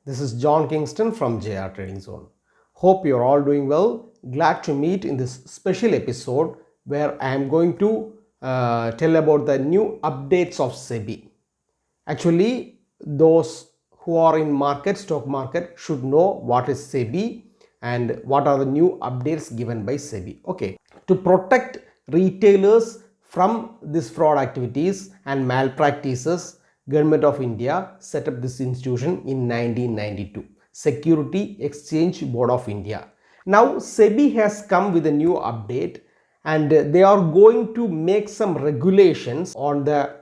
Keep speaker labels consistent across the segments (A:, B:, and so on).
A: This is John Kingston from JR Trading Zone. Hope you're all doing well. Glad to meet in this special episode where I am going to tell about the new updates of SEBI. Actually, those who are in stock market should know what is SEBI and what are the new updates given by SEBI. Okay, to protect retailers from these fraud activities and malpractices, Government of India set up this institution in 1992, Security Exchange Board of India. Now SEBI has come with a new update and they are going to make some regulations on the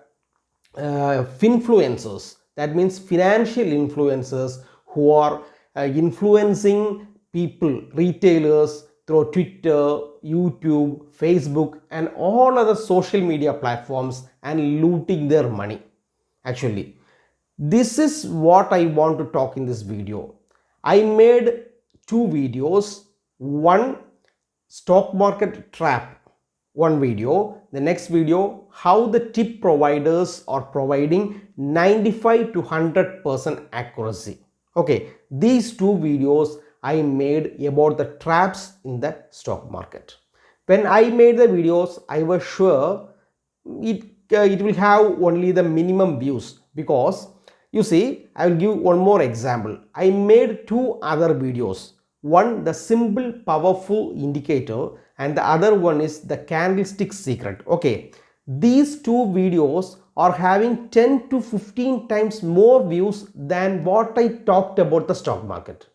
A: finfluencers, that means financial influencers who are influencing people, retailers through Twitter, YouTube, Facebook and all other social media platforms and looting their money. Actually, this is what I want to talk in this video. I made two videos, one stock market trap, one video, the next video how the tip providers are providing 95 to 100% accuracy. Okay, these two videos I made about the traps in the stock market. When I made the videos, I was sure it will have only the minimum views, because you see, I will give one more example. I made two other videos, one the simple powerful indicator and the other one is the candlestick secret. Okay, these two videos are having 10 to 15 times more views than what I talked about the stock market.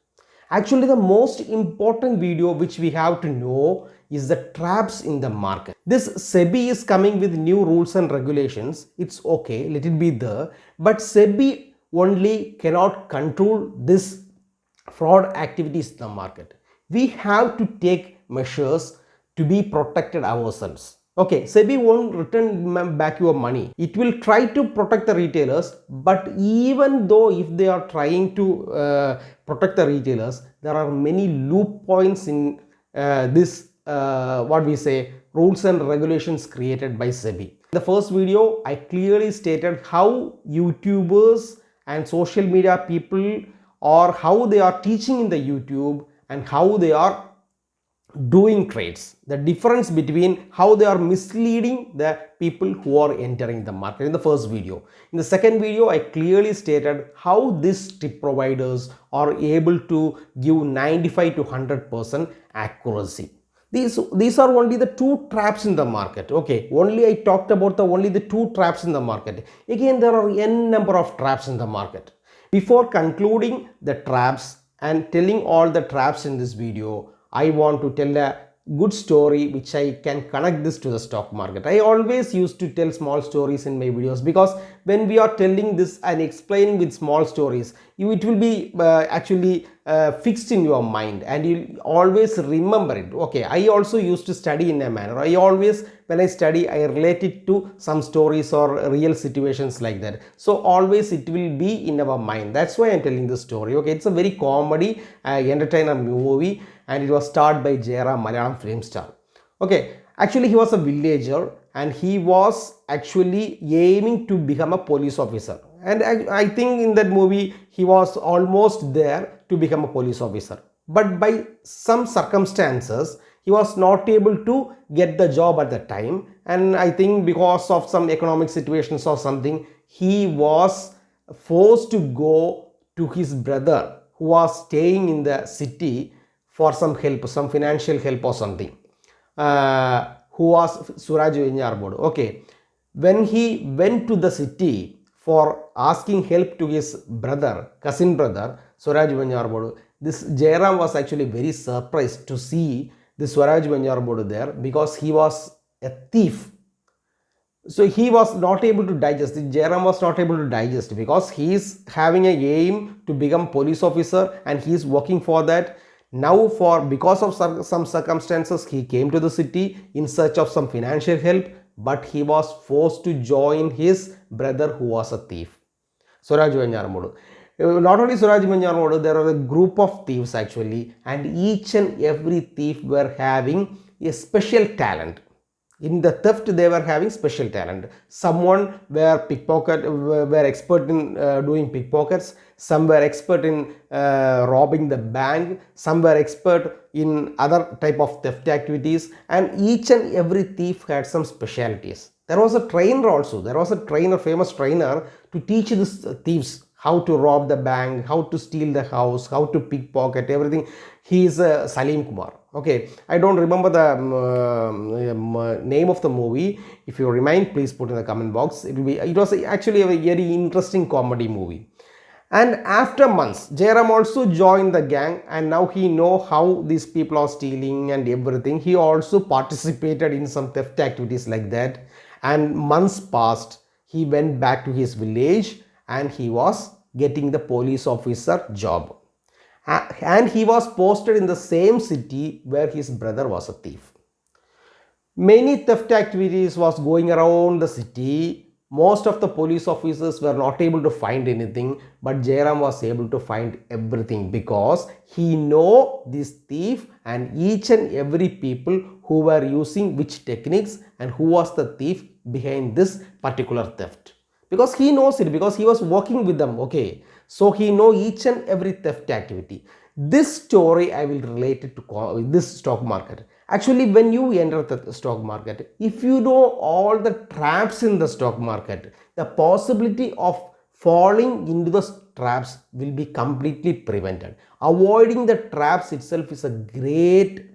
A: Actually, the most important video which we have to know is the traps in the market. This SEBI is coming with new rules and regulations. It's okay, let it be there. But SEBI only cannot control this fraud activities in the market. We have to take measures to be protected ourselves. Okay, SEBI won't return back your money. It will try to protect the retailers, but even though if they are trying to protect the retailers, there are many loop points in this what we say rules and regulations created by SEBI. In the first video, I clearly stated how YouTubers and social media people or how they are teaching in the YouTube and how they are doing trades, the difference between how they are misleading the people who are entering the market in the first video. In the second video, I clearly stated how these tip providers are able to give 95 to 100% accuracy. These are only the two traps in the market. Okay, only I talked about only the two traps in the market. Again, there are n number of traps in the market. Before concluding the traps and telling all the traps in this video, I want to tell a good story which I can connect this to the stock market. I always used to tell small stories in my videos, because when we are telling this and explaining with small stories, it will be actually fixed in your mind and you always remember it. Okay, I also used to study in a manner. I always, when I study, I relate it to some stories or real situations like that. So always it will be in our mind. That's why I'm telling this story. Okay, it's a very comedy entertainer movie and it was starred by Jairam, Malayalam film star. Okay, actually he was a villager and he was actually aiming to become a police officer. And I think in that movie he was almost there to become a police officer. But by some circumstances, he was not able to get the job at the time. And I think because of some economic situations or something, he was forced to go to his brother who was staying in the city for some help, some financial help or something, who was Suraj Venyarbod. Okay, when he went to the city for asking help to his brother, cousin brother, Suraj Venyarbod, this Jairam was actually very surprised to see this Suraj Venyarbod there, because he was a thief. So he was not able to digest, Jairam was not able to digest, because he is having a aim to become police officer and he is working for that. Now because of some circumstances, he came to the city in search of some financial help, but he was forced to join his brother who was a thief, Suraj Venyarbod. Not only Suraj Venyarbod, there are a group of thieves actually, and each and every thief were having a special talent. In the theft, they were having special talent. Someone were expert in doing pickpockets. Some were expert in robbing the bank. Some were expert in other type of theft activities. And each and every thief had some specialities. There was a trainer also. There was a trainer, famous trainer, to teach these thieves how to rob the bank, how to steal the house, how to pickpocket, everything. He is Salim Kumar. Okay, I don't remember the name of the movie. If you remind, please put in the comment box. It was actually a very interesting comedy movie. And after months, Jairam also joined the gang, and now he know how these people are stealing and everything. He also participated in some theft activities like that. And months passed. He went back to his village and he was getting the police officer job. And he was posted in the same city where his brother was a thief. Many theft activities was going around the city. Most of the police officers were not able to find anything, but Jairam was able to find everything because he know this thief and each and every people who were using which techniques and who was the thief behind this particular theft. Because he knows it, because he was working with them. Okay, so he know each and every theft activity. This story I will relate it to this stock market. Actually, when you enter the stock market, if you know all the traps in the stock market, the possibility of falling into the traps will be completely prevented. Avoiding the traps itself is a great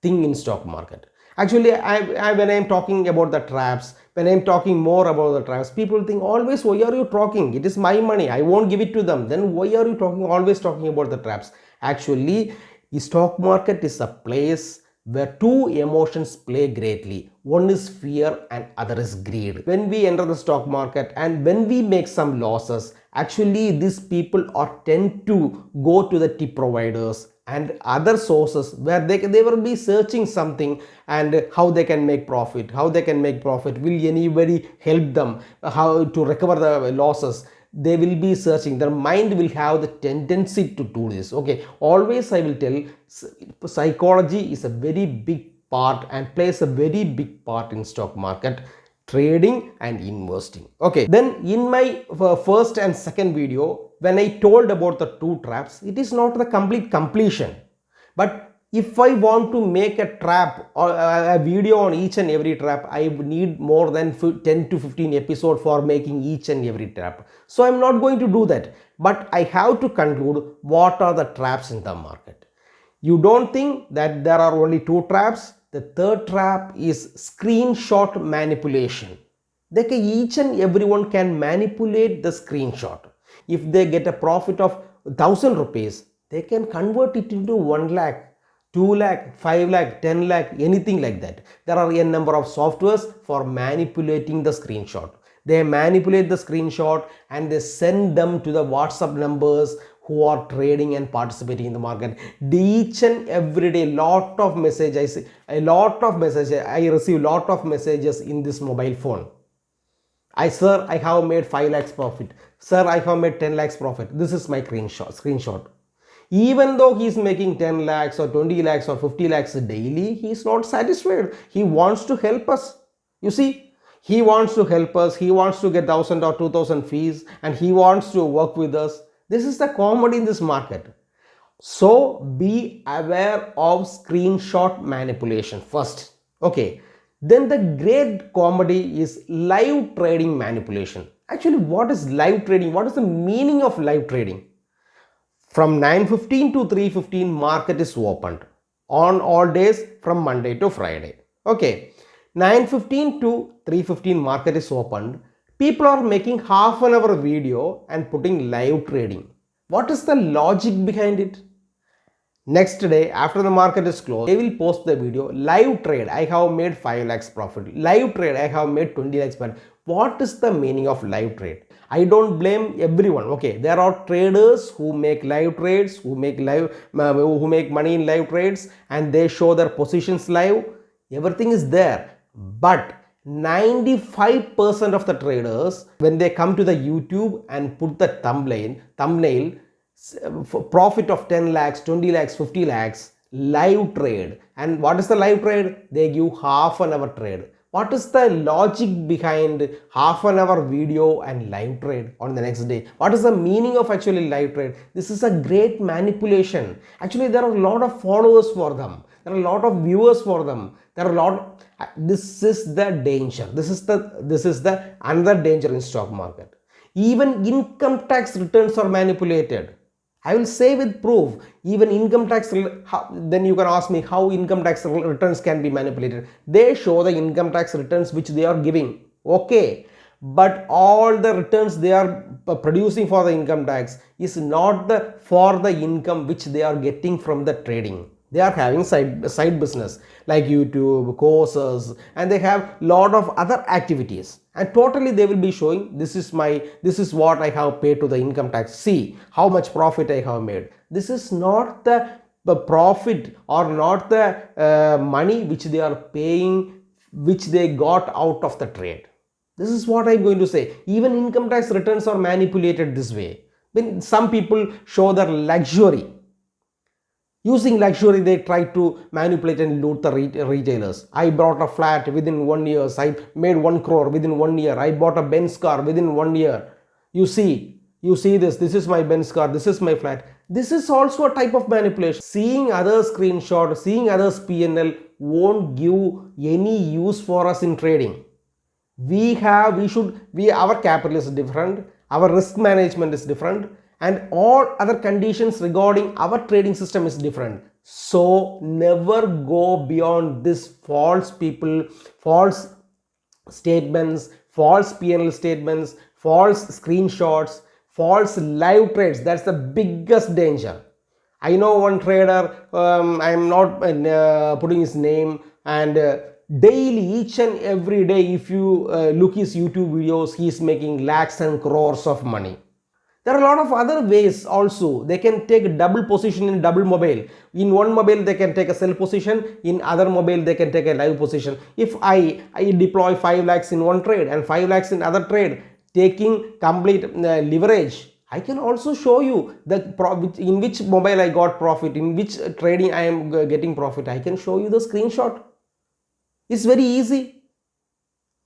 A: thing in stock market. Actually, when I'm talking about the traps, when I'm talking more about the traps, people think always, why are you talking? It is my money, I won't give it to them. Then why are you always talking about the traps? Actually, the stock market is a place where two emotions play greatly. One is fear and other is greed. When we enter the stock market and when we make some losses, actually these people are tend to go to the tip providers and other sources where they will be searching something and how they can make profit. Will anybody help them how to recover the losses? They will be searching. Their mind will have the tendency to do this. Okay, always I will tell, psychology is a very big part and plays a very big part in stock market trading and investing. Okay, then in my first and second video, when I told about the two traps, it is not the complete completion. But if I want to make a trap or a video on each and every trap, I need more than 10 to 15 episodes for making each and every trap. So I'm not going to do that. But I have to conclude what are the traps in the market. You don't think that there are only two traps? The third trap is screenshot manipulation. Each and everyone can manipulate the screenshot. If they get a profit of 1000 rupees, they can convert it into 1 lakh, 2 lakh, 5 lakh, 10 lakh, anything like that. There are a number of softwares for manipulating the screenshot. They manipulate the screenshot and they send them to the WhatsApp numbers who are trading and participating in the market. Each and every day, lot of message I see, a lot of messages I receive, lot of messages in this mobile phone. Sir, I have made 5 lakhs profit. Sir, I have made 10 lakhs profit. This is my screenshot. Even though he is making 10 lakhs or 20 lakhs or 50 lakhs daily, he is not satisfied. He wants to help us. You see, he wants to help us. He wants to get 1000 or 2000 fees and he wants to work with us. This is the comedy in this market. So be aware of screenshot manipulation first. Okay. Then the great comedy is live trading manipulation. Actually, what is live trading? What is the meaning of live trading? From 9:15 to 3:15, market is opened on all days from Monday to Friday. Okay, 9:15 to 3:15 market is opened. People are making half an hour video and putting live trading. What is the logic behind it? Next day, after the market is closed, they will post the video, live trade, I have made 5 lakhs profit. Live trade, I have made 20 lakhs profit. What is the meaning of live trade? I don't blame everyone. Okay, there are traders who make live trades, who make money in live trades, and they show their positions live. Everything is there. But 95% of the traders, when they come to the YouTube and put the thumbnail, profit of 10 lakhs, 20 lakhs, 50 lakhs, live trade. And what is the live trade? They give half an hour trade. What is the logic behind half an hour video and live trade on the next day? What is the meaning of actually live trade? This is a great manipulation. Actually, there are a lot of followers for them. There are a lot of viewers for them. There are a lot. This is the danger. This is the another danger in stock market. Even income tax returns are manipulated. I will say with proof. Even income tax, then you can ask me how income tax returns can be manipulated. They show the income tax returns which they are giving. Okay, but all the returns they are producing for the income tax is not for the income which they are getting from the trading. They are having side business like YouTube, courses, and they have lot of other activities, and totally they will be showing this is what I have paid to the income tax. See how much profit I have made. This is not the profit or not the money which they are paying, which they got out of the trade. This is what I'm going to say. Even income tax returns are manipulated this way. When some people show their luxury, using luxury, they try to manipulate and loot the retailers. I bought a flat within 1 year. I made 1 crore within 1 year. I bought a Benz car within 1 year. You see this. This is my Benz car. This is my flat. This is also a type of manipulation. Seeing others screenshot, seeing others PNL won't give any use for us in trading. Our capital is different. Our risk management is different. And all other conditions regarding our trading system is different. So never go beyond this false people, false statements, false PNL statements, false screenshots, false live trades. That's the biggest danger. I know one trader, I am not putting his name, and daily, each and every day, if you look his YouTube videos, he is making lakhs and crores of money. There are a lot of other ways also. They can take double position in double mobile. In one mobile, they can take a sell position. In other mobile, they can take a live position. If I deploy 5 lakhs in one trade and 5 lakhs in other trade, taking complete leverage, I can also show you in which mobile I got profit, in which trading I am getting profit. I can show you the screenshot. It's very easy.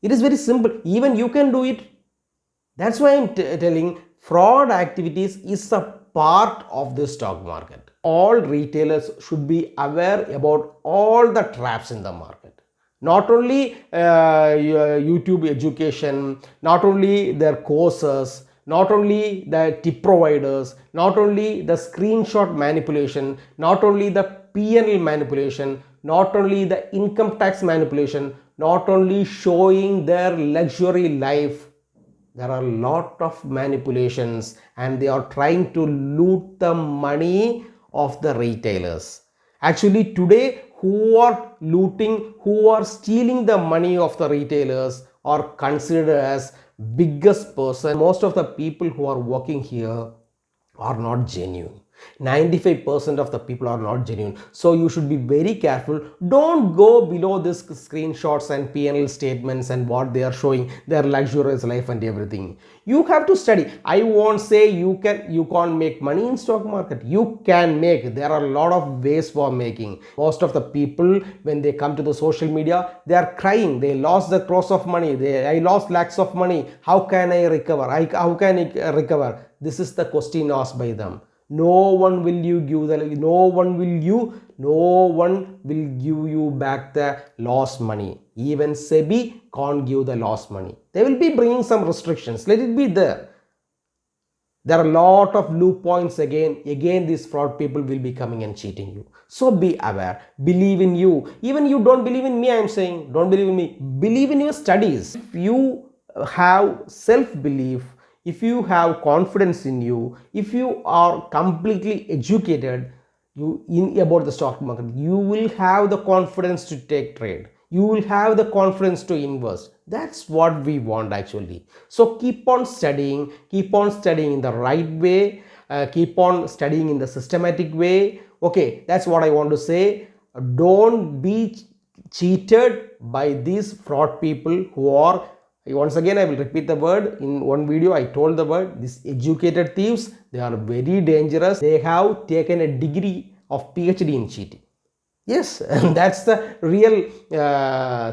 A: It is very simple. Even you can do it. That's why I'm telling fraud activities is a part of the stock market. All retailers should be aware about all the traps in the market. Not only YouTube education, not only their courses, not only the tip providers, not only the screenshot manipulation, not only the PNL manipulation, not only the income tax manipulation, not only showing their luxury life. There are a lot of manipulations, and they are trying to loot the money of the retailers. Actually, today, who are looting, who are stealing the money of the retailers are considered as biggest person. Most of the people who are working here are not genuine. 95% of the people are not genuine. So you should be very careful. Don't go below this screenshots and PNL statements and what they are showing, their luxurious life and everything. You have to study. I won't say you can't make money in stock market. You can make. There are a lot of ways for making. Most of the people, when they come to the social media, they are crying. They lost the crores of money. I lost lakhs of money. How can I recover? How can I recover? This is the question asked by them. No one will give you back the lost money. Even SEBI can't give the lost money. They will be bringing some restrictions. Let it be there. There are a lot of loop points again. These fraud people will be coming and cheating you. So be aware. Believe in you. Even you don't believe in me, I am saying. Don't believe in me. Believe in your studies. If you have self-belief, if you have confidence in you, if you are completely educated about the stock market, you will have the confidence to take trade. You will have the confidence to invest. That's what we want actually. So keep on studying in the right way, keep on studying in the systematic way. Okay, that's what I want to say. Don't be cheated by these fraud people who are, once again I will repeat the word. In one video I told the word, these educated thieves, they are very dangerous. They have taken a degree of PhD in cheating. Yes, and that's the real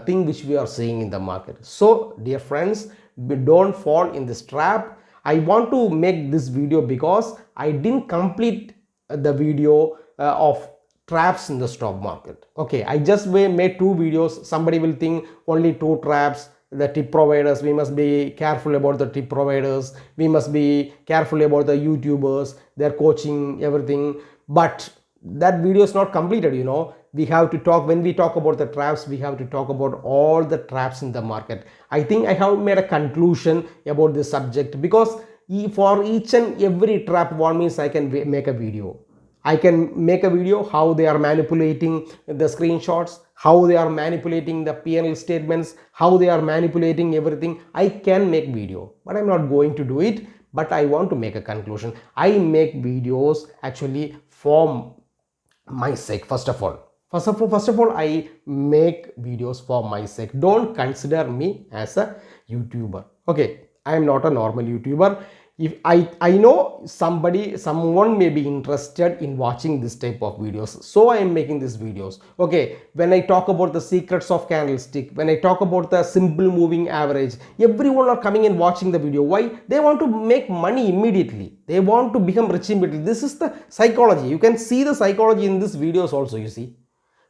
A: thing which we are seeing in the market. So, dear friends, don't fall in this trap. I want to make this video because I didn't complete the video of traps in the stock market. Okay, I just made two videos. Somebody will think only two traps. The tip providers, we must be careful about the tip providers. We must be careful about the YouTubers, their coaching, everything. But that video is not completed. We have to talk, when we talk about the traps, we have to talk about all the traps in the market. I think I have made a conclusion about this subject, because for each and every trap, one means I can make a video. I can make a video how they are manipulating the screenshots, how they are manipulating the P&L statements, how they are manipulating everything. I can make video, but I'm not going to do it. But I want to make a conclusion. I make videos actually for my sake. First of all, I make videos for my sake. Don't consider me as a YouTuber. Okay, I am not a normal YouTuber. If I know someone may be interested in watching this type of videos, so I am making these videos. Okay, when I talk about the secrets of candlestick, when I talk about the simple moving average, everyone are coming and watching the video. Why? They want to make money immediately. They want to become rich immediately. This is the psychology. You can see the psychology in these videos also. You see,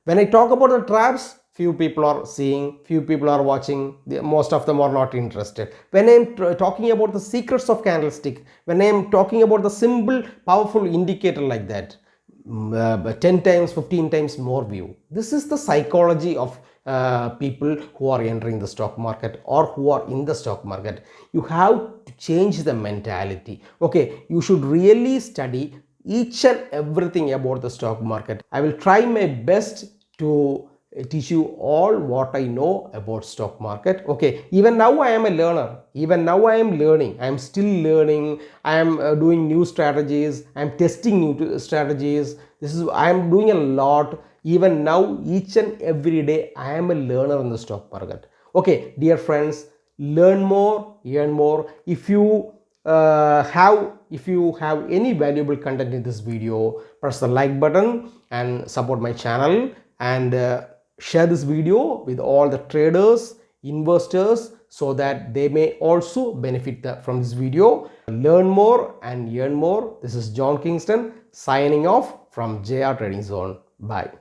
A: when I talk about the traps, few people are seeing, few people are watching, most of them are not interested. When I am talking about the secrets of candlestick, when I am talking about the simple powerful indicator like that, 10 times 15 times more view. This is the psychology of people who are entering the stock market or who are in the stock market. You have to change the mentality. Okay, you should really study each and everything about the stock market. I will try my best to teach you all what I know about stock market. Okay, even now I am a learner. Even now I am learning. I am still learning. I am doing new strategies. I am testing new strategies. I am doing a lot. Even now, each and every day, I am a learner in the stock market. Okay, dear friends, learn more, earn more. If you have any valuable content in this video, press the like button and support my channel, and share this video with all the traders, investors, so that they may also benefit from this video. Learn more and earn more. This is John Kingston signing off from JR Trading Zone. Bye.